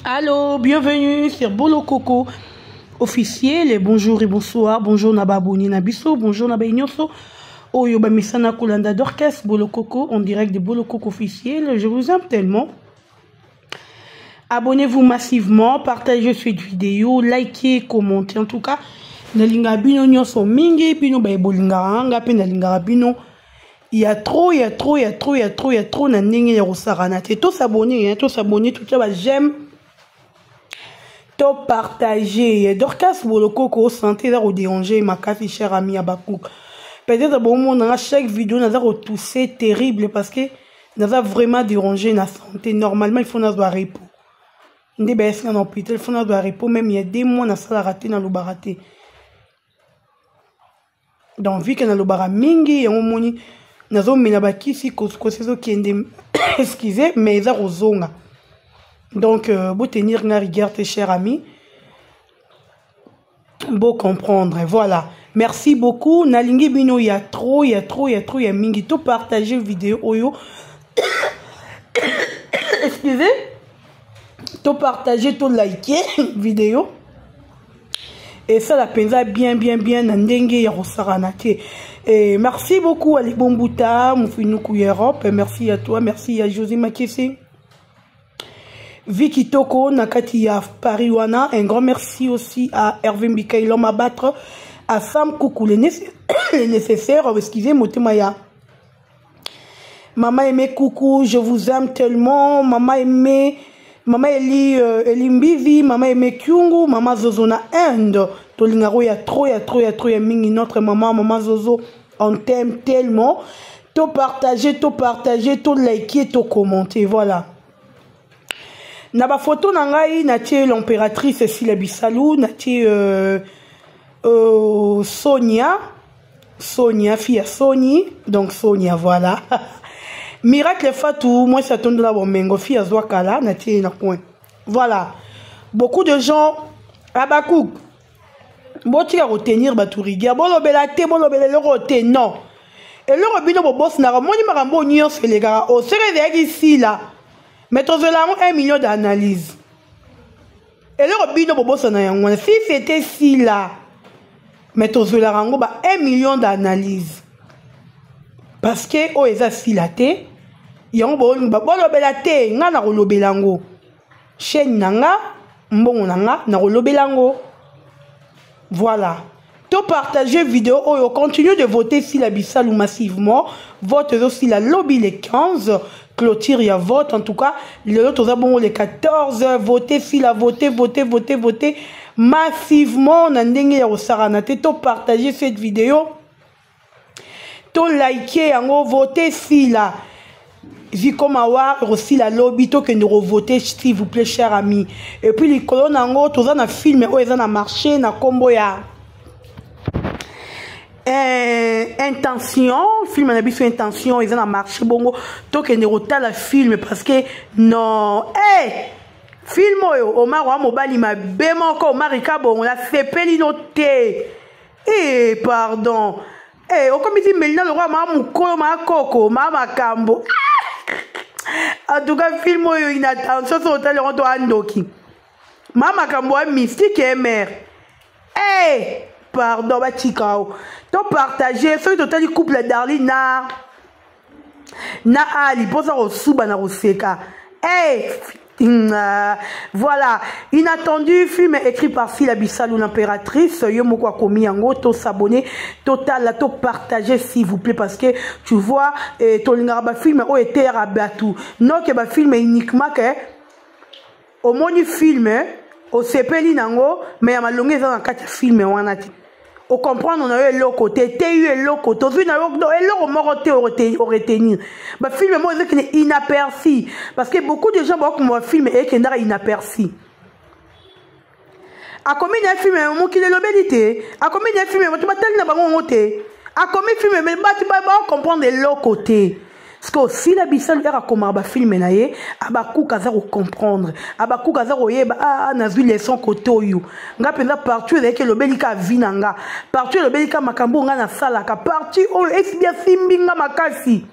Allô, bienvenue sur Bolo Coco officiel. Et bonjour et bonsoir. Bonjour Nababoni Nabiso. Bonjour Nabaïnyoso. Oyo Bamisana Kolanda d'orchestre Bolo Coco en direct de Bolo Coco officiel. Je vous aime tellement. Abonnez-vous massivement, partagez cette vidéo, likez, commentez. En tout cas, nalinga bino nyoso mingi, bino ba bolinga anga pe nalinga bino. Il y a trop na ndenge ya rosarana. Tout s'abonner, tout s'abonner, tout ça j'aime. Tout partager. Dorcas Bolo Coco santé là au déranger ma café cher ami Abakouk. Peut-être bon mon dans chaque vidéo n'a retoussé terrible parce que n'a vraiment dérangé la santé. Normalement il faut n'a pas repos. Ndé bes na hôpital il faut n'a pas repos même il y a des mois na sala raté na loba raté. Donc vu que na loba mingi ya moni nazo mena bakisi kosezo kende excusez mais za rozonga. Donc beau tenir na rigueur tes chers amis. Beau comprendre voilà. Merci beaucoup. Nalingi bino il y a trop mingi tout partager vidéo oyo. Excusez. Tout partager, tout liker vidéo. Et ça la penza bien ndenge ya rosaranate. Et merci beaucoup Ali Bombuta, Moufinuku Europe. Merci à toi, merci à Josie Makesi. Vicky Toko, Nakati ya Paris Wana. Un grand merci aussi à Hervé Mbikaï, l'homme à battre. À Sam Koukou, les nécessaires. Excusez, Motemaya. Maman aimée Coucou, je vous aime tellement. Maman aimée. Maman Eli Mbivi, maman aimée Kyungu, maman Zozo na Inde. Tolingaro ya trop mingi notre maman Zozo. On t'aime tellement. Tout partager, tout liker, tout commenter. Voilà. Na ba photo nangai natie l'impératrice Sila Bisalou, natie Sonia, fille à Sony, donc Sonia voilà. Miracle Fatou, moi ça tombe de la bomengo fille à Zwakala, natie na point. Voilà. Beaucoup de gens Abakouk. Boti à retenir baturigia, bon lobela te, bon lobela le roté non. Et le robino bo boss na ramoni marambo nyon se les gars, au seré ici là. Mettons là 1 million d'analyses. Et le robino bo boss na yango, si c'était si là. Mettons là rango ba 1 million d'analyses. Parce que o eza si la te, yango bo lobela te, nga na lobelango. Chaîne nanga, mbongo nanga na lobelango. Voilà. Tout partager vidéo, oh, continue de voter si la Bissalou massivement. Vote aussi la lobby les 15. Clôture, il y a vote. En tout cas, les autres bon les 14. Votez si la votez massivement. Nandenge ya osaranate. Tout partager cette vidéo. Tout liker, en gros, voter si la. Comme avoir aussi la lobby, que nous revoter s'il vous plaît, chers amis. Et puis les colonnes en gros, tous na film, oh ils ont marché, na combo ya intention, film na biso intention, ils ont marché bongo, to que nous rota la film parce que non, film Omar wa mobali ma bema ko Marika bon la sepeli noté. Pardon. O comme dit Melina le roi ma mukolo ma koko, ma kambo. En tout cas, film inattention sur l'hôtel Rondo Andoki. Maman Kamboa mystique et mère. Pardon, Batikao. Tu partager ce total couple Darlene na Ali pour ça au souba na roseka. Voilà, inattendu film écrit par Sila Bisalou l'impératrice. Yomoko a commis en gros, to s'abonner, total, to partager s'il vous plaît parce que tu vois, ton lingaba film au été rabatou. Non que ba film uniquement que au moni film au sepeli nango, mais à ma longue dans quatre films wanati. Au comprendre on a eu l'autre côté, t'es l'autre côté, vu na l'autre et l'autre moroté au retenir. Bah film moi c'est qu'il est inaperçu parce que beaucoup de gens beaucoup moi film et qu'il est inaperçu. A combien de films mon qui est l'obélité, a combien de films tu m'as tellement na bango ngoté. A combien de films mais tu vas comprendre l'autre côté. Parce que si la Bissau era comme un film naie, abakou kazaro comprendre, abakou kazaro yeba nazu leçon côté oyo. Nga penda partout avec le belika vinanga, partout le belika makambo nga na sala ka partout o esibia simbinga makasi.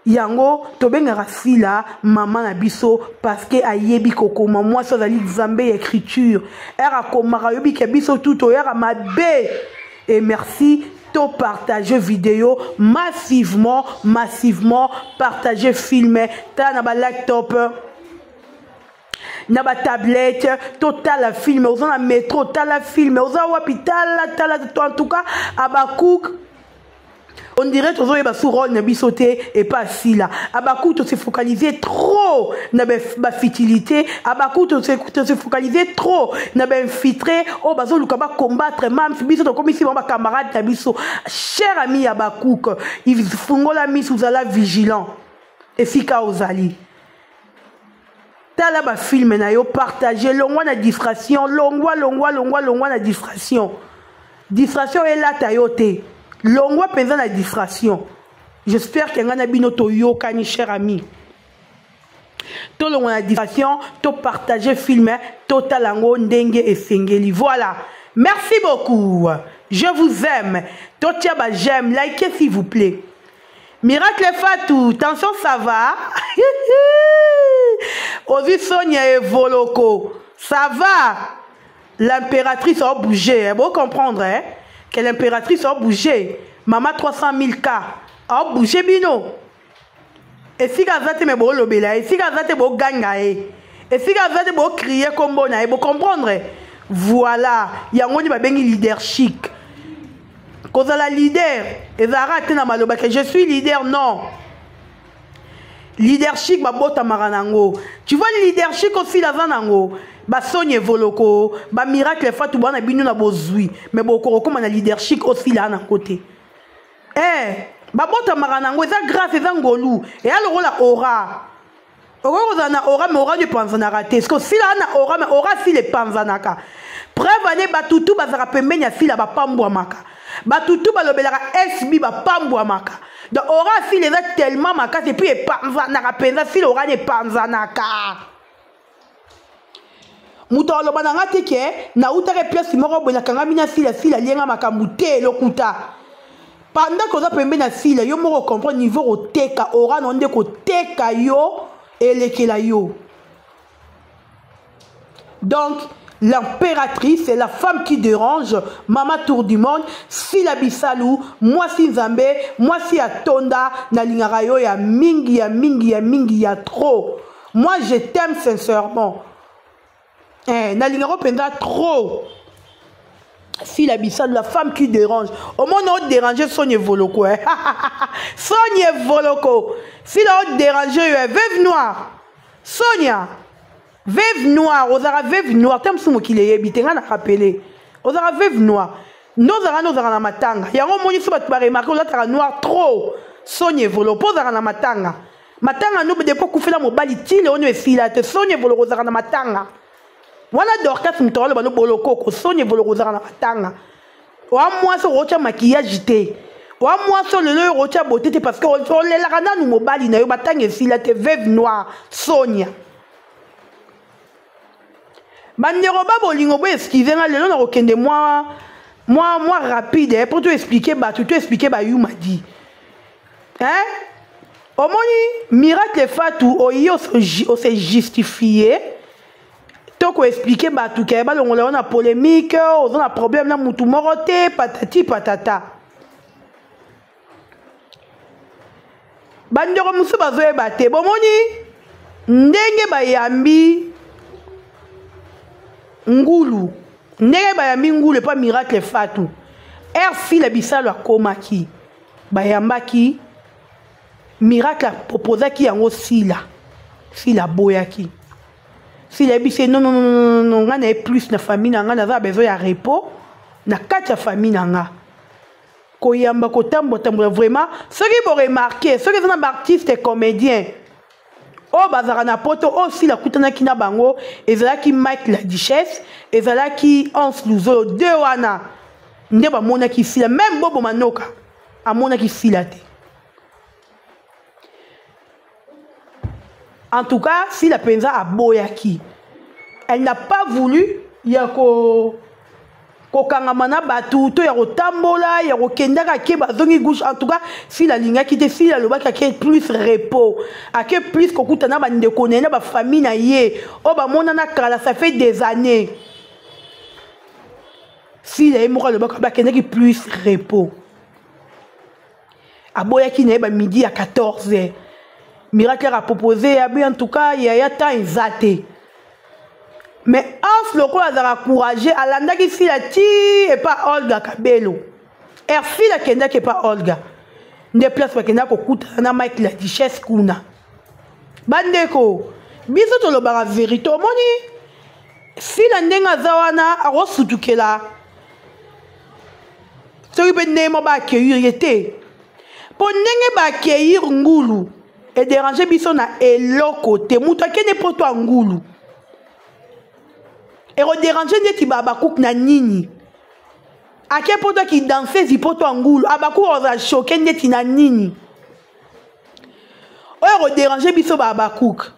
yango tobengaka sila mama na biso parce que ayebi kokoma moi ça zali nzambe écriture era komaka yobi ke biso tout oyaka mabe. Et merci to partager vidéo massivement partager filmer ta na ba laptop na ba tablette total film aux na métro tala film aux hôpital tala en tout cas Abakouk on dirait toujours il va sur rôle nabi sauter et pas si là Abakouk to se focaliser trop na ba futilité Abakouk to se focaliser trop na ba infiltrer au bazo luka ba combattre même biso to comme ici ba camarade na biso cher ami Abakouk il fungola mis sous la vigilant et fika ozali tala ba film na yo partager longwa na distraction longwa na distraction est là ta yote longwa penza na distraction. J'espère que ngana bino to yo kani cher ami to longwa na distraction to partager film to talango ndenge et sengeli. Voilà, merci beaucoup, je vous aime, to tia ba j'aime, likez s'il vous plaît. Miracle Fatou, attention ça va. Ozi Sonia et Voloko, ça va. L'impératrice a bougé, vous comprendre hein? Que l'impératrice a bougé. Maman 300 000 cas a bougé bino. Et si gazate me bo lobela, et si gazate bo ganga et si gazate bo crier comme bon vous comprendre. Voilà, yango ni ba bengi leadership. Cause la leader, et zarate na maloba que je suis leader non. Leadership ba bota maranango. Tu vois le leadership aussi la zanango. Ba Sonia Voloko, ba Miracle Fatou bana binu na bozui, mais boko comme na leadership aussi là na côté. Ba bota maranango eza grâce eza ngolu et alors la aura. Aura na aura mais aura du panzana raté. Parce que si là na aura mais aura si les panzanaka. Preuve ane batutu bazara pembenya si la ba pambwa maka. Batutu balobelaka SB ba pambwa maka. Donc aura si les a tellement maka et puis panzanaka penza si l'aura ne panzanaka. Muta oloba nga teke na utare place moko bona kanga mina sila lienga makamute lokuta pendant que za pembe na sila yo moko comprendre niveau oteka ora no nde ko teka yo elekela yo. Donc l'impératrice c'est la femme qui dérange mama tour du monde sila bisalou moi si nzambe moi si atonda na lingara yo ya mingi ya trop. Moi je t'aime sincèrement. Na lingaro penda trop. Si la bissa la femme qui dérange. Au moins on déranger Sonia Voloko. Sonia Voloko. Si la déranger veuve noire. Sonia. Veuve noire. Ozara veuve noire. T'aimes ce mot qu'il est habité. On a rappelé. Ozara veuve noire. Nous avons na matanga. Yango moni so bat remarquer ozara noir trop. Sonia Voloko ozara na matanga. Matanga no de ko kufela mobali tile ono esila te Sonia Voloko ozara na matanga. Voilà Dorcas mtolo balo boloko ko Sonia Voloko ozara na matanga. Wa moi so rocha maquillage te. Wa moi so le rocha beauté te parce que on le la kana no mobali na yo batanga esila te veuve noire Sonia. Bandero ba bolingo bo excusez nga lelo na okende moi rapide pour te expliquer ba tu expliquer ba you m'a dit. Hein? Omoni Miracle Fatou oyo se justifier. Toko expliquer ba tout ke ba longola on a polémique, on a problème na mutu morote patati patata. Bandero musu bazoe bate bomoni ndenge bayambi ngulu ndenge bayambi ngulu pas Miracle Fatou. RC la bisalo akomaki bayambaki Miracle proposaki yango sila boyaki. Si la bise non nga na plus na famille nga na za besoin ya repos na kati ya famille nga koyamba kotambo tambo vraiment ceux qui vont remarquer ceux qui sont artistes et comédiens o bazara na poto aussi la kutana kina bango ezalaki Mike la Duchesse ezalaki Hans Luzolo deux wana nde ba mona ki sila même Bobo Manoka amona ki sila te. En tout cas, si la penza a boyaki, elle n'a pas voulu yako kokangama na batu to ya kotambola ya kokendaka ke bazongi gauche. En tout cas si la linga qui te si la loba ki plus repos ake plus kokuta na bandeko na ba famille na ye o ba mona na kala ça fait des années. Si la moko loba ka kendaki plus repos aboya ki na ba midi à 14h. Miracle a proposé en tout cas il y a temps exacté. Mais Anse le quoi a encouragé à l'anda qui fille la ti et pas Olga Kabelo. Er fille la kenda qui pas Olga. Ne place pas kenda ko kuta na Mike la duchesse kuna. Bandeko, biso to lo bara vérité moni. Fille la ndenga zawana a rosutukela. Soki be nemo ba accueillir yete. Po ndenge ba accueillir ngulu et déranger biso na eloko te muta kene poto ngulu. Et redéranger neti babakouk na nini. A quel point qui dansait zipoto angoul. Abakou osa choqué neti na nini. Et redéranger biso babakouk.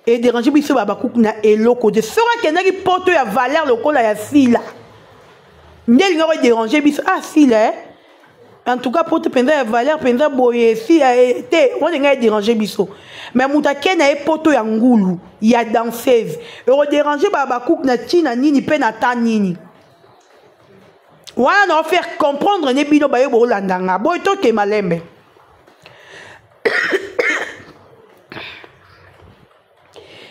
Et déranger biso babakouk na eloko. De sera kena ki poto ya valeur lokola ya sila. Ndel nga redéranger biso. Ah sila en tout cas poto penza ya valeur penza boye si te on nga déranger biso. Mais mouta kena e poto ya ngulu. Il y a danseuse. Et redéranger babakouk na tina nini pe na ta nini. Voilà, on va faire comprendre ne bino bayo bo landanga. Boy to ke malembe.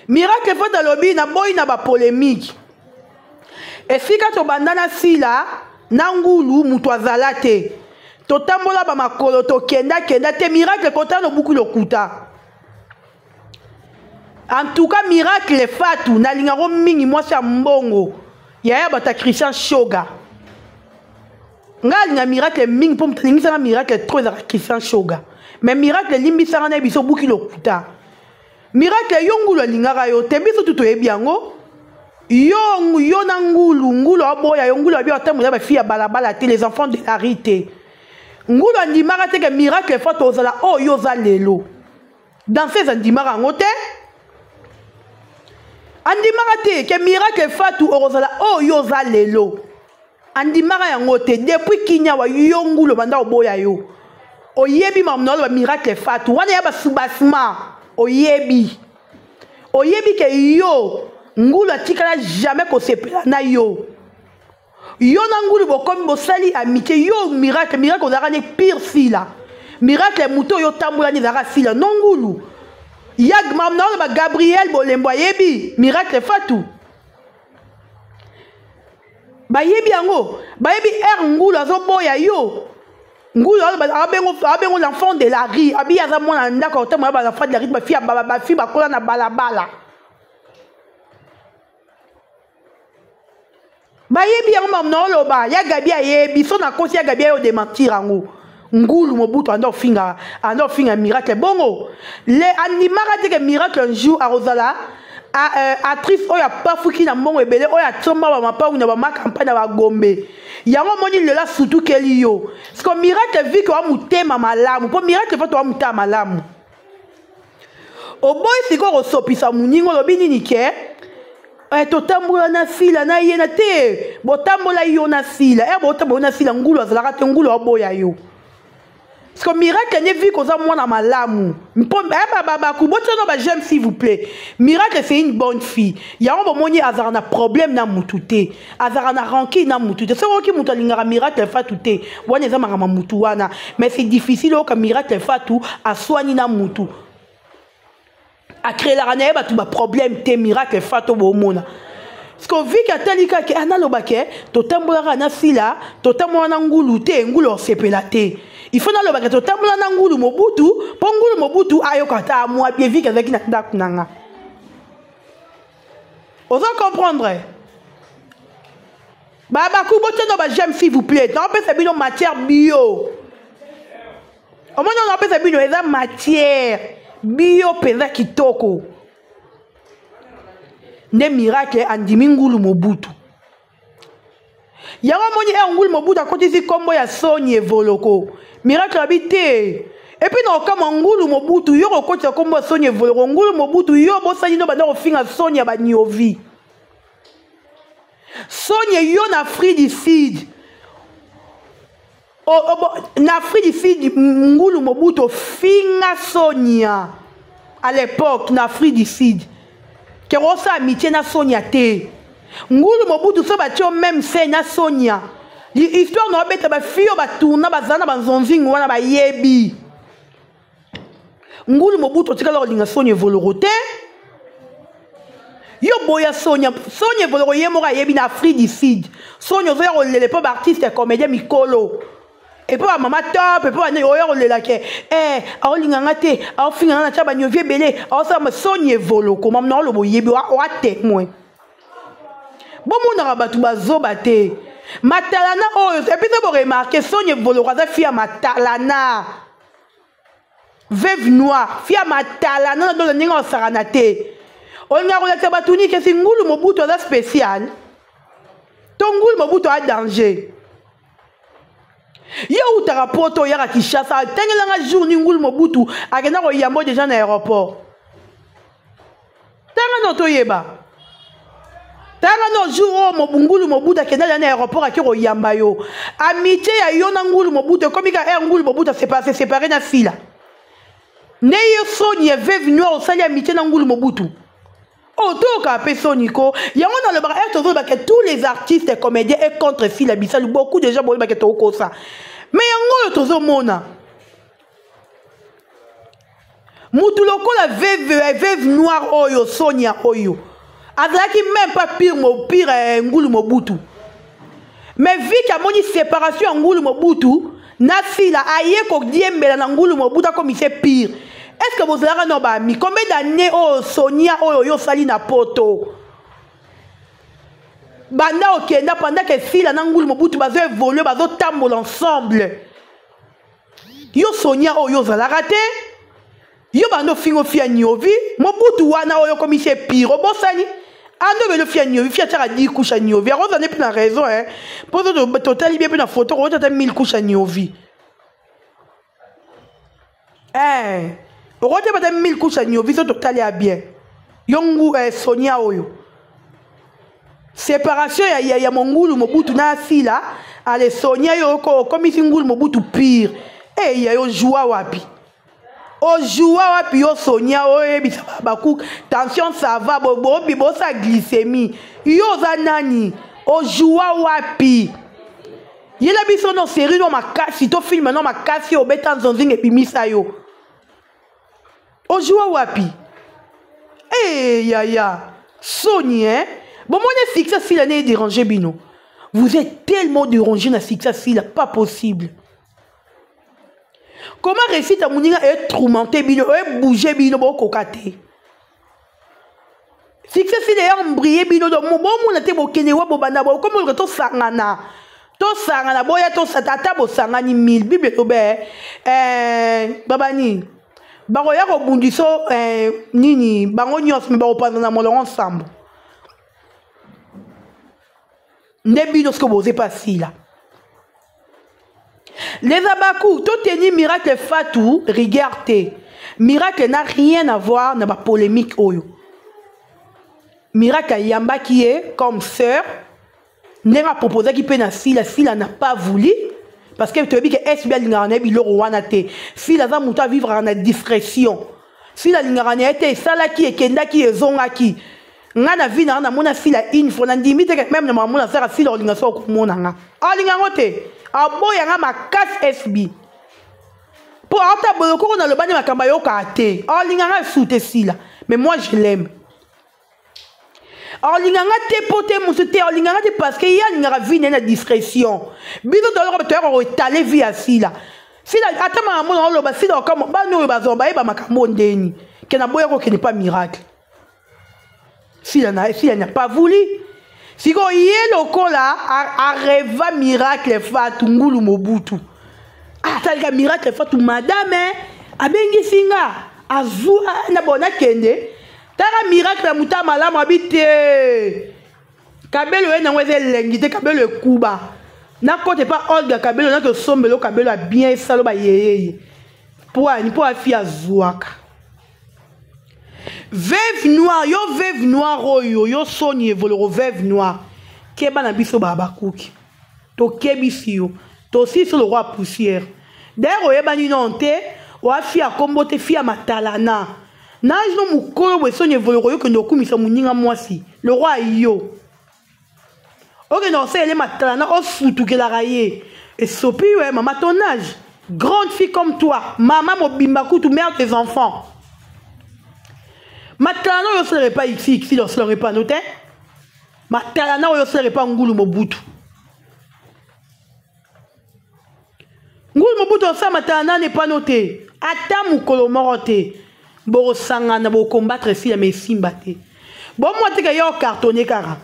Miracle faut dans lobby na boy na ba polémique. Et fika to bandana sila na ngulu mutu azala te. To tambola ba makolo to kenda te miracle kota no buku lokuta. En tout cas, miracle Fatou, na lingaro mingi mwasi mbongo. Yaya bata Christian Shoga. Nga linga miracle mingi pom taningisa na miracle trop za Christian Shoga. Mais miracle limbi sanga na biso buki lokuta. Miracle yongu la lingara yo te biso tuto ebiango. Yo na ngulu aboya yongulu abi otamu ba fille balabala te les enfants de la rite. Ngulu andimara te que miracle Fatou ozala o yo za lelo. Dans ces andimara ngote andimara te ke miracle Fatou orozala o yoza lelo andimara yango te depuis kinya wa yongulo banda oboya yo oyebi mamnolo ba miracle Fatou wana ya ba subasma oyebi ke yo ngulu atikala jamais ko sepela na yo na ngulu bokomi bosali amitié yo miracle ozaka ne pire sila miracle muto yo tambola ni zaka sila non ngulu Yag mamna ba Gabriel Bolembo yebi miracle Fatou. Ba yebi yango, ba yebi ngulu azoboya yo. Ngulu abengo l'enfant de la rue, abi aza mona ndaka otama ba l'enfant de la rue ba fi ba kola na balabala. Ba yebi yango mamna loba, ya gabi yebi so na kosi ya gabi yo de mentir yango. Ngulu mobutu ando finga miracle bongo le animara te que miracle un jour à Rosala actrice oya pafuki na mbongo ebele oya tsomba ba mapa una ba campagne ba gombe yango moni le la surtout keli yo parce que miracle vu que wa mutema malamu po miracle fa to wa mutama malamu oboy siko rosopisa muningo lobini nike totambola na sila na yena te botambola yo na sila botambola na sila ngulu azalaka te ngulu aboya yo. Parce que miracle n'est vu qu'on a moins à malamu. J'aime s'il vous plaît. Miracle c'est une bonne fille. Il y a un moment où azar na problème na mutute. Azar na ranki na mutute. C'est vrai que mutalingara miracle fatute. Wane za mama mutuana. Mais c'est difficile au miracle fatu à soigner na mutu. À créer la ranae ba tu ba problème te miracle fatu bo mona. Parce que vu qu'il y a talika qui analobake, totambola na sila, totambola na ngulu te ngulu sepelate. Il faut na lobake totambola na ngulu mobutu, pongulu mobutu ayokata moi bien vu qu'avec na ndakunanga. Osons comprendre. Baba kubote no ba j'aime s'il vous plaît. Non peut c'est bino matière bio. Au moins on peut c'est bino eza matière bio peza kitoko. Ne miracle andimi ngulu mobutu. Yango moni ngulu mobutu akoti si kombo ya Soni Evoloko. Miracle habite. Et puis non comme ngulu mobutu yo okoti kombo ya Soni Evoloko. Ngulu mobutu yo bosani no banda ofinga Soni ya baniovi. Sonia yo na Afrique du Sud. Na Afrique du Sud, Ngulu Mobutu finga Sonia. À l'époque, na Afrique du Sud. Que rosa amitié na Sonia te. Ngulu Mobutu so batio même c'est na Sonia. L'histoire no beta ba fio ba tourna ba zana ba zonzingo wana ba yebi. Ngulu Mobutu tika lo linga Sonia volorote. Yo boya Sonia voloro ye mora yebi na Afrique du Sud. Sonia zo yo lele pa artiste comédien mikolo. Et puis maman top et puis on le laqué a linganga te a finga na taba nyovie belé a ça me Sonia volo comme non lo boyebi wa te moi. Bon mon rabatu bazo bate. Matalana oh et puis ça vous remarquer Sonia volo raza fia matalana. Veuve noire fia matalana dans le ninga saranate. On a relaté batuni que c'est Ngulu Mobutu a spécial. Ton Ngulu Mobutu a danger. Yo utara poto yara Kinshasa tengelanga journée Ngulu Mobutu agenda ko yambo déjà na aéroport. Tanga no toyeba. Tanga no jour Ngulu Mobutu akenda na aéroport akiro yamba yo. Amitié ya yo na Ngulu Mobutu comme ka Ngulu Mobutu séparé na fila. Ne yo Sonia veuve noire osali amitié na Ngulu Mobutu. Otoka pesoniko yango na le bras que tous les artistes et comédiens et contre fila bisal beaucoup de gens boyeba que toko ça mais yango tozo mona mutu lokola veuve noire oyo Sonia oyo azalaki même pas pire Ngulu Mobutu mais vu qu'il y a moni séparation Ngulu Mobutu na fila aye ko diembela na Ngulu Mobutu comme il fait pire. Est-ce que vous avez un combien d'années oh Sonia oh yo sali na poto banda okenda pendant que fila na Ngulu Mobutu bazo évoluer bazo tambola ensemble yo Sonia oh yo zala raté yo bando fingo fia nyovi Mobutu wana oh yo comme c'est pire bosani ando belo fia nyovi fia tara 10 couches à nyovi a rose n'est plus la raison hein pour de total bien na photo on tata 1000 couches à nyovi Rote bata 1000 couches à nyovi so total ya bien. Yongu Sonia oyo. Séparation ya Ngulu Mobutu na fila ale Sonia yo comme si Ngulu Mobutu pire. Ya yo joua wapi. O joua wapi yo Sonia oyo bisa baku tension ça va bobo bibo sa glycémie. Yo za nani o joua wapi. Yela biso no série no makasi to film no makasi obeta nzonzing epimisa yo. Ojoua wapi? Ya. Sonia, bon, moi, le succès, si l'année est dérangé, Bino. Vous êtes tellement dérangé dans le succès, si pas possible. Comment réussir à mourir et tourmenter, Bino, et bouger, Bino, bon, cocaté? Succès, si les embrayés, Bino, donc, bon, mon été, bon, kenewa, bon, banda, bon, comme on retourne sangana. To sangana, boya, to satata, bon, sangani, 1000, Bible, tobe, babani. Baro ya rebondiso nini bango nyos me baro panza na molo ensemble. Nebi ce que vous avez passé là. Les abakou, tout teni miracle fatou, regardez. Miracle n'a rien à voir dans la polémique oyo. Miracle yamba qui est comme sœur, n'a proposé qui peut na fila n'a pas voulu. Parce que tu as dit que SBA l'ingarané bi loro wanate. Si la zamu ta vivre en discrétion. Si la l'ingarané était salaki et kenda qui est zongaki. Ngana vi na mona si la info na ndimite que même na mona sera si la lingaso ko mona nga. A lingangote. A boya nga makas SB. Pour ata boloko na le bani makamba yo ka te. A linganga soute si la. Mais moi je l'aime. Alors, l'inganga te pote moussete, l'inganga te parce qu'il y a l'inganga vie na discrétion. Biso dollar tu as étalé vie assis là. Si la atama mon on le basi dans comme ba no bazomba e ba makambo ndeni. Que na boya ko que n'est pas miracle. Si la n'a pas voulu. Si go yelo kola a rêva miracle fatu Ngulu Mobutu. Ah ça le miracle fatu madame abengi singa azu na bona kende. Tara miracle la muta malamu habite. Kabelo na ngweze lengite kabelo kuba. Na kote pas Olga kabelo na que sombelo kabelo a bien salo ba yeye. Pour afia zuaka. Veuve noire, yo veuve noire oyo, yo Sonia voloro veuve noire. keba na biso babakuki to kebisi yo to si sur le roi poussière d'ailleurs oyebani non te wa fi akombo te fi matalana na jino mukolo bwesonye voloro yo kendo kumisa muninga mwasi le roi yo ok non c'est les matalana o futu ke la raye et sopi ouais maman ton âge grande fille comme toi maman mobimba kutu mère tes enfants matalana yo serait pas ici lo serait pas noté matalana yo serait pas ngulu mobutu ngulu mobutu sa matalana n'est pas noté ata mukolo morote bo sangana bo combattre si la mesimba te bo moi te ka yo cartonné kara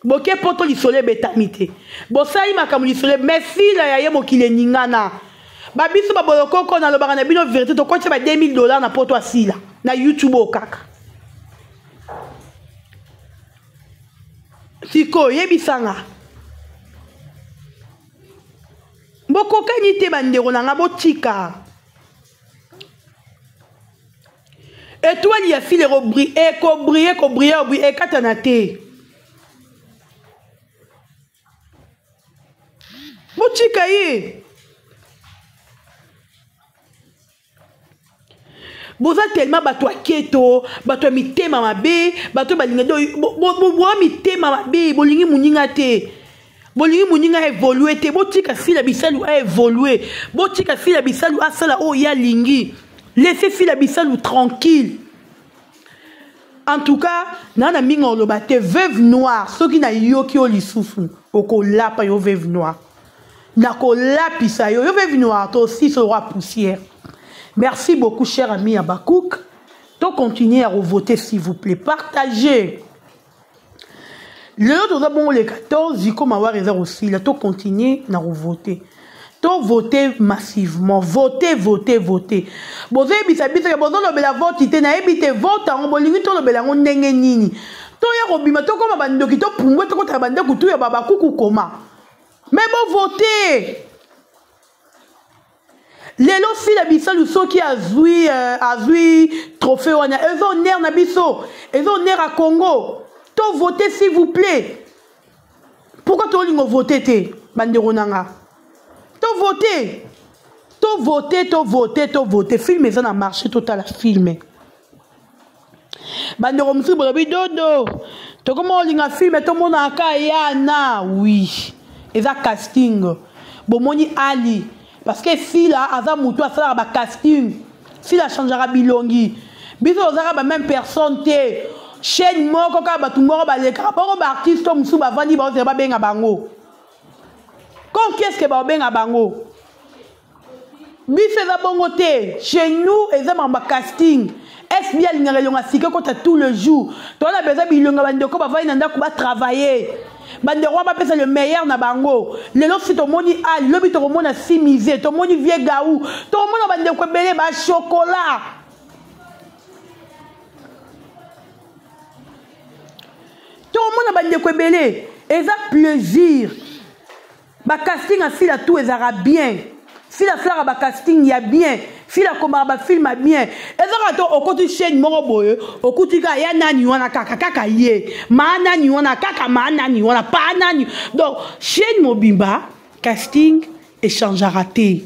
bo ke poto li soleil betamité bo sai makamu li soleil mais si la ya yemo kile ningana ba biso ba boloko ko na lo bana bino vérité to ko ba $2000 na poto asila na YouTube o kaka siko yebisanga boko kani te bandero na ngabo tika étoile ya file robri e ko briller e katana te botika ye boza tellement bato aketo bato mitema mabe bato balinga do bo mitema mabe bolingi muninga te bolingi muninga évoluer te botika fila bisalu a évoluer botika fila bisalu a sala o ya lingi laissez fila bisalu tranquille en tout cas nana mingo lo bate veuve noire ceux qui na yoki o lisusu oko lapa yo veuve noire na ko lapisa yo veuve noire to aussi ce roi poussière. Merci beaucoup, cher ami Abakouk. Donc, continuez à voter, s'il vous plaît. Partagez. Le autre, bon, les 14, il comme avoir raison aussi. Là, donc, continuez à voter. Donc, votez massivement. Votez, votez, votez. Bon, vous avez dit, bon, la vote, il n'a pas vote, on va lui dire, on nenge nini. Donc, il y a Robima, donc, comme un bande qui pour moi, donc, un bande qui tout, il y a Babakouk ou comment. Mais bon, votez. Lelo si la biso luso qui a zui trophée wana ezo ner na biso ezo ner à Congo to voter s'il vous plaît pourquoi to lingo voter te bandero nanga to voter film ça na marché total film bandero musu bolobi dodo to comment linga film to mona aka yana oui eza casting bomoni ali. Parce que si là, Aza Moutou a fait un casting, si la changera bilongi, biso ozara ba même personne te, chaîne moko ka ba tumoro ba leka, ba artiste musu ba vandi ba ba benga bango. Quand qu'est-ce que ba benga bango? Biso za bongo te, chez nous eza ba casting. Est bien linga longa sike ko ta tout le jour. To na beza bilonga bandeko ba vandi nda ko ba travailler. Bande roi ba pesa le meilleur na bango lelo si to moni ali lobi to mona simisé to moni vie gaou to mona bande ko belé ba chocolat to mona bande ko belé eza plaisir ba casting a fila tout ezara bien fila flara ba casting ya bien fila koma ba film bien ezara to okoti chaîne moko boye okuti ka ya nani wana kaka ye ma nani wana kaka ma nani wana pa nani donc chaîne mobimba casting échange raté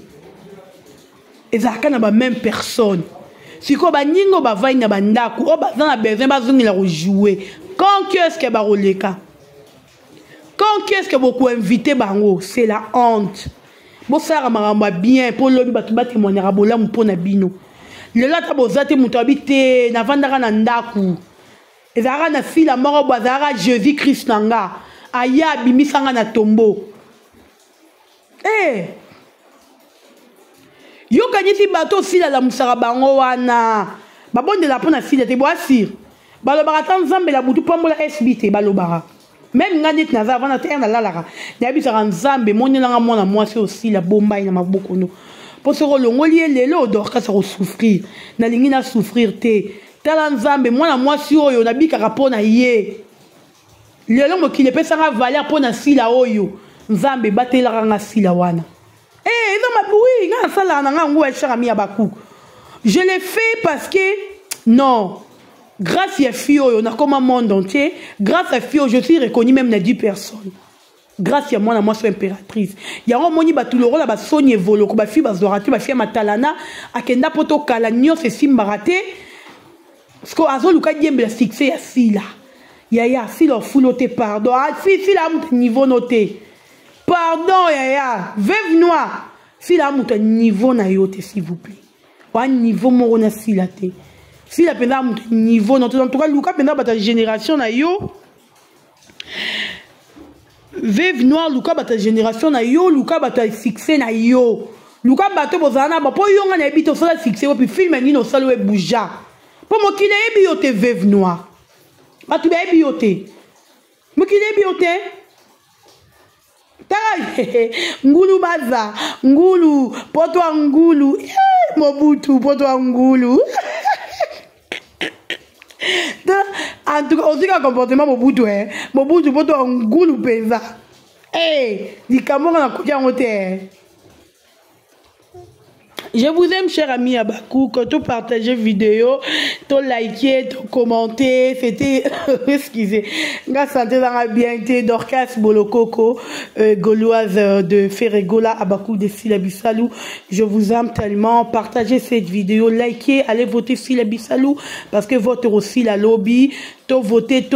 ezaka na ba même personne siko ba ningo ba vai na bandaku o ba na besoin ba zungi la jouer quand qu'est-ce que ba roleka quand qu'est-ce que beaucoup invité bango c'est la honte. Bosara maramba bien pour lobi batu ba témoigner bola mpona bino lela ta bozate mutu abite na vandaka na ndaku ezara na fila moko bazara Jésus Christ nanga aya bimisanga na tombo yo kanisi bato fila la musara bango wana babonde la pona fila te boasir balobara tan nzambe la butu pambola SBT balobara. Même ngani tnaza avant na terre na lalara na bisaka nzambe monelanga mona mwasi aussi la bomba ina maboko no pour se rolongoli lelo dor ka se souffrir na lingi na souffrir te tala nzambe mona mwasi oyo na bika pona ye lelo mo kile pesa nga valeur pona sila oyo nzambe batela nga sila wana eza maboui nga sala na nga ngwe cher ami Abakouk je l'ai fait parce que non grâce à Fio, on a comme un monde entier. Grâce à Fio, je suis reconnue même dans 10 personnes. Grâce à moi, je suis impératrice. Il y a un moment où tout le rôle, Sonia Volo, ma fille, ma fille, Matalana, à Kenda Poto Kalanyo, c'est si maraté. Parce que Azo Luka Diembe, succès, si là. Yaya, si leur full noté, pardon. Ah, si là, mon niveau noté. Pardon, Yaya. Veuve noire. Si là, mon niveau na yote, s'il vous plaît. Ou un niveau, mon si la té. Si la peine, mon niveau noté. En tout cas, Luka, pendant ta génération na yo. Veuve noire, Luka bata génération na yo, Luka bata succès na yo. Luka bata bozana ba po yo ngana ebito sala succès puis film ni no sala we bouja. Po mo kile ebi yo te veuve noire. Ba tu be ebi yo te. Mo kile ebi yo te. Ta ngulu baza, ngulu, poto ngulu. Mobutu poto ngulu. En tout cas, aussi qu'un comportement Mobutu, Mobutu, Mobutu, un goulou pesa. Eh, dis comment on a coupé en hôtel. Je vous aime, cher ami Abakou. Quand tu partagez vidéo, tu likez, tu commenté, c'était, excusez, grâce à la bienté d'Orcas Bolokoko, gauloise de Ferregola, Abakou de Silabissalou. Je vous aime tellement. Partagez cette vidéo, likez, allez voter Silabissalou, parce que voter aussi la lobby. To voter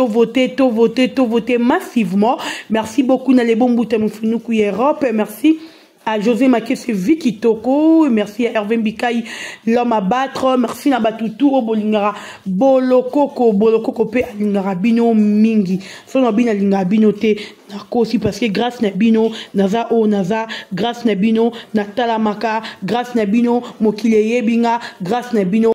massivement. Merci beaucoup, Nale Bombouta Moufounou Europe. Merci à José Makese Vicky Toko, merci à Hervé Mbikaï, l'homme à battre, merci à Batutu, Bolingara, Bolokoko Pe, Alingara Bino Mingi, son abina Alingara Bino Te, Nako aussi parce que grâce Nabino, Naza O Naza, grâce Nabino, Natalamaka, grâce Nabino, Mokile Yebinga, grâce Nabino.